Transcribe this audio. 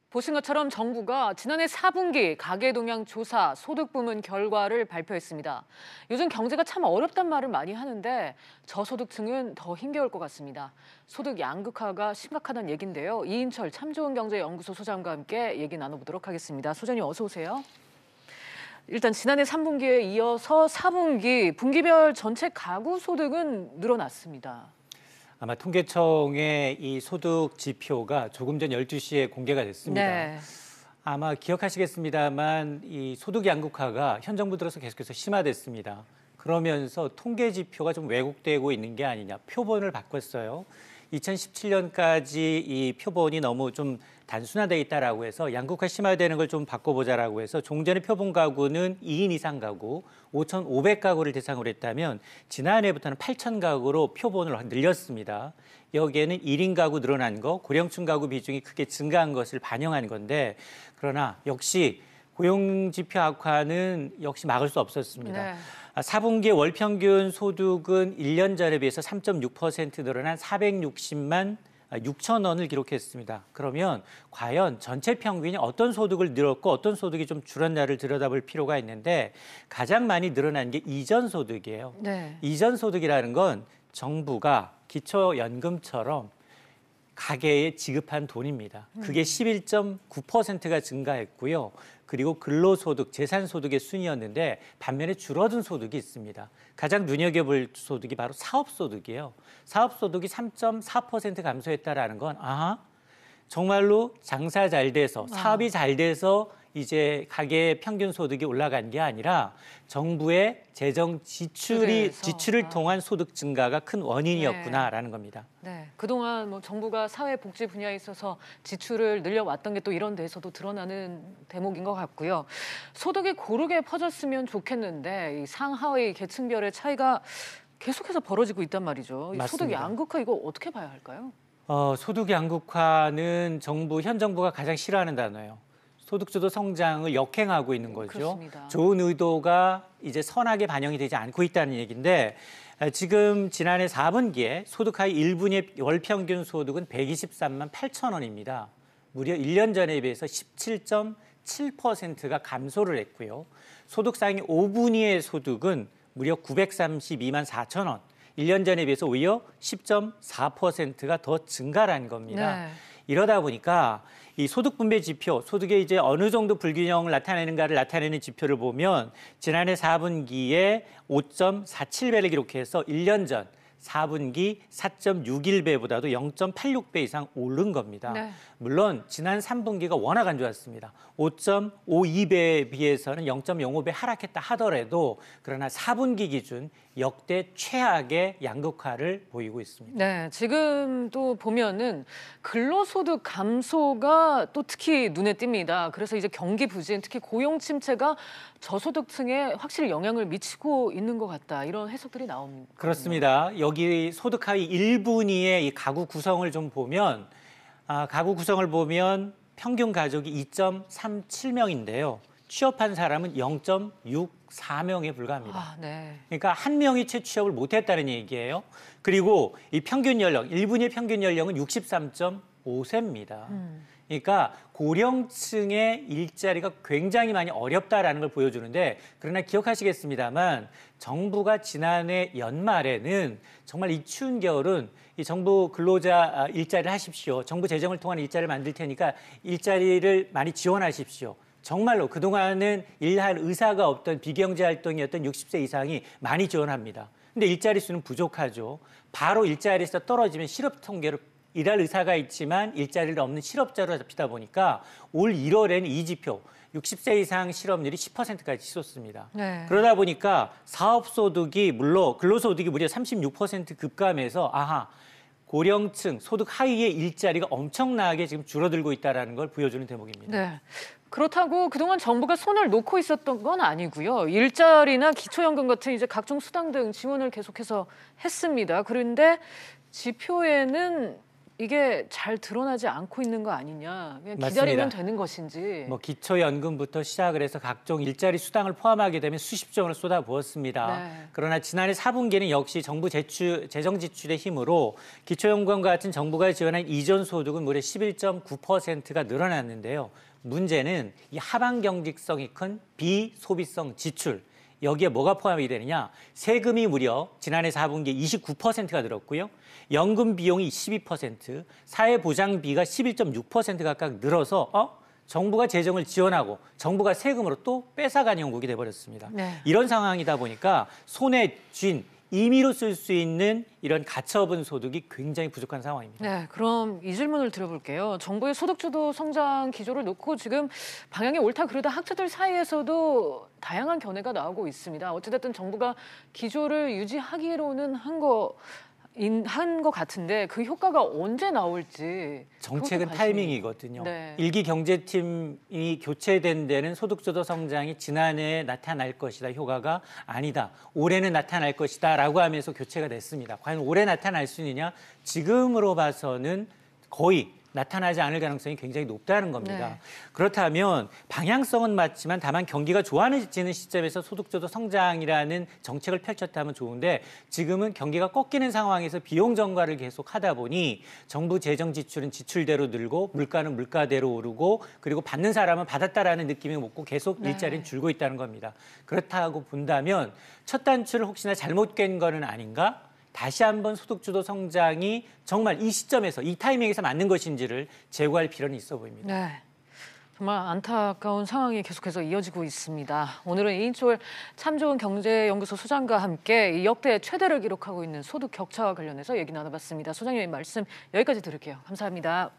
보신 것처럼 정부가 지난해 4분기 가계동향 조사 소득 부문 결과를 발표했습니다. 요즘 경제가 참 어렵단 말을 많이 하는데 저소득층은 더 힘겨울 것 같습니다. 소득 양극화가 심각하다는 얘기인데요. 이인철 참좋은경제연구소 소장과 함께 얘기 나눠보도록 하겠습니다. 소장님 어서 오세요. 일단 지난해 3분기에 이어서 4분기 분기별 전체 가구 소득은 늘어났습니다. 아마 통계청의 이 소득 지표가 조금 전 12시에 공개가 됐습니다. 네. 아마 기억하시겠습니다만 이 소득 양극화가 현 정부 들어서 계속해서 심화됐습니다. 그러면서 통계 지표가 좀 왜곡되고 있는 게 아니냐. 표본을 바꿨어요. 2017년까지 이 표본이 너무 좀 단순화되어 있다라고 해서 양극화 심화되는 걸 좀 바꿔보자라고 해서 종전의 표본 가구는 2인 이상 가구 5,500가구를 대상으로 했다면 지난해부터는 8,000가구로 표본을 늘렸습니다. 여기에는 1인 가구 늘어난 거, 고령층 가구 비중이 크게 증가한 것을 반영한 건데 그러나 역시 고용지표 악화는 역시 막을 수 없었습니다. 네. 4분기 월 평균 소득은 1년 전에 비해서 3.6% 늘어난 460만 6천 원을 기록했습니다. 그러면 과연 전체 평균이 어떤 소득을 늘었고 어떤 소득이 좀 줄었나를 들여다볼 필요가 있는데 가장 많이 늘어난 게 이전 소득이에요. 네. 이전 소득이라는 건 정부가 기초연금처럼 가계에 지급한 돈입니다. 그게 11.9%가 증가했고요. 그리고 근로소득, 재산소득의 순이었는데 반면에 줄어든 소득이 있습니다. 가장 눈여겨볼 소득이 바로 사업소득이에요. 사업소득이 3.4% 감소했다라는 건 정말로 장사 잘 돼서 사업이 잘 돼서 이제 가계의 평균 소득이 올라간 게 아니라 정부의 재정 지출을 통한 소득 증가가 큰 원인이었구나라는 겁니다. 네, 그동안 정부가 사회복지 분야에 있어서 지출을 늘려왔던 게 또 이런 데에서도 드러나는 대목인 것 같고요. 소득이 고르게 퍼졌으면 좋겠는데 이 상하위 계층별의 차이가 계속해서 벌어지고 있단 말이죠. 이 소득 양극화 이거 어떻게 봐야 할까요? 소득 양극화는 현 정부가 가장 싫어하는 단어예요. 소득주도 성장을 역행하고 있는 거죠. 그렇습니다. 좋은 의도가 이제 선하게 반영이 되지 않고 있다는 얘기인데 지금 지난해 4분기에 소득 하위 1분위의 월 평균 소득은 123만 8천 원입니다. 무려 1년 전에 비해서 17.7%가 감소를 했고요. 소득 상위 5분위의 소득은 무려 932만 4천 원. 1년 전에 비해서 오히려 10.4%가 더 증가한 겁니다. 네. 이러다 보니까 이 소득 분배 지표, 소득의 이제 어느 정도 불균형을 나타내는가를 나타내는 지표를 보면 지난해 4분기에 5.47배를 기록해서 1년 전 4분기 4.61배보다도 0.86배 이상 오른 겁니다. 네. 물론 지난 3분기가 워낙 안 좋았습니다. 5.52배에 비해서는 0.05배 하락했다 하더라도 그러나 4분기 기준 역대 최악의 양극화를 보이고 있습니다. 네, 지금 또 보면은 근로소득 감소가 또 특히 눈에 띕니다. 그래서 이제 경기 부진, 특히 고용 침체가 저소득층에 확실히 영향을 미치고 있는 것 같다. 이런 해석들이 나옵니다. 그렇습니다. 여기 소득 하위 1분위의 이 가구 구성을 좀 보면 가구 구성을 보면 평균 가족이 2.37명인데요. 취업한 사람은 0.64명에 불과합니다. 네. 그러니까 한 명이 채 취업을 못했다는 얘기예요. 그리고 이 평균 연령, 1분위의 평균 연령은 63.5세입니다. 그러니까 고령층의 일자리가 굉장히 많이 어렵다라는 걸 보여주는데 그러나 기억하시겠습니다만 정부가 지난해 연말에는 정말 이 추운 겨울은 이 정부 근로자 일자리를 하십시오. 정부 재정을 통한 일자리를 만들 테니까 일자리를 많이 지원하십시오. 정말로 그동안은 일할 의사가 없던 비경제 활동이었던 60세 이상이 많이 지원합니다. 근데 일자리 수는 부족하죠. 바로 일자리에서 떨어지면 실업 통계로 일할 의사가 있지만 일자리를 없는 실업자로 잡히다 보니까 올 1월에는 이 지표 60세 이상 실업률이 10%까지 치솟습니다. 네. 그러다 보니까 사업소득이 물론 근로소득이 무려 36% 급감해서 고령층 소득 하위의 일자리가 엄청나게 지금 줄어들고 있다는 걸 보여주는 대목입니다. 네. 그렇다고 그동안 정부가 손을 놓고 있었던 건 아니고요. 일자리나 기초연금 같은 이제 각종 수당 등 지원을 계속해서 했습니다. 그런데 지표에는 이게 잘 드러나지 않고 있는 거 아니냐. 그냥 맞습니다. 기다리면 되는 것인지. 뭐 기초연금부터 시작을 해서 각종 일자리 수당을 포함하게 되면 수십조 원을 쏟아부었습니다. 네. 그러나 지난해 4분기는 역시 정부 재정 지출의 힘으로 기초연금과 같은 정부가 지원한 이전 소득은 무려 11.9%가 늘어났는데요. 문제는 이 하방 경직성이 큰 비소비성 지출. 여기에 뭐가 포함이 되느냐? 세금이 무려 지난해 4분기에 29%가 늘었고요. 연금 비용이 12%, 사회보장비가 11.6% 각각 늘어서 정부가 재정을 지원하고 정부가 세금으로 또 뺏어가는 형국이 돼버렸습니다. 네. 이런 상황이다 보니까 손에 쥔 임의로 쓸 수 있는 이런 가처분 소득이 굉장히 부족한 상황입니다. 네, 그럼 이 질문을 드려볼게요. 정부의 소득주도 성장 기조를 놓고 지금 방향이 옳다 그르다 학자들 사이에서도 다양한 견해가 나오고 있습니다. 어찌됐든 정부가 기조를 유지하기로는 한 거 같은데 그 효과가 언제 나올지. 정책은 타이밍이거든요. 네. 일기 경제팀이 교체된 데는 소득주도 성장이 지난해에 나타날 것이다. 효과가 아니다. 올해는 나타날 것이다. 라고 하면서 교체가 됐습니다. 과연 올해 나타날 수 있느냐? 지금으로 봐서는 거의 나타나지 않을 가능성이 굉장히 높다는 겁니다. 네. 그렇다면 방향성은 맞지만 다만 경기가 좋아지는 시점에서 소득주도 성장이라는 정책을 펼쳤다면 좋은데 지금은 경기가 꺾이는 상황에서 비용 전가를 계속 하다 보니 정부 재정 지출은 지출대로 늘고 물가는 물가대로 오르고 그리고 받는 사람은 받았다라는 느낌이 없고 계속 일자리는 줄고 있다는 겁니다. 그렇다고 본다면 첫 단추를 혹시나 잘못 깬 거는 아닌가? 다시 한번 소득주도 성장이 정말 이 시점에서 이 타이밍에서 맞는 것인지를 재고할 필요는 있어 보입니다. 네, 정말 안타까운 상황이 계속해서 이어지고 있습니다. 오늘은 이인철 참 좋은 경제연구소 소장과 함께 이 역대 최대를 기록하고 있는 소득 격차와 관련해서 얘기 나눠봤습니다. 소장님 말씀 여기까지 들을게요. 감사합니다.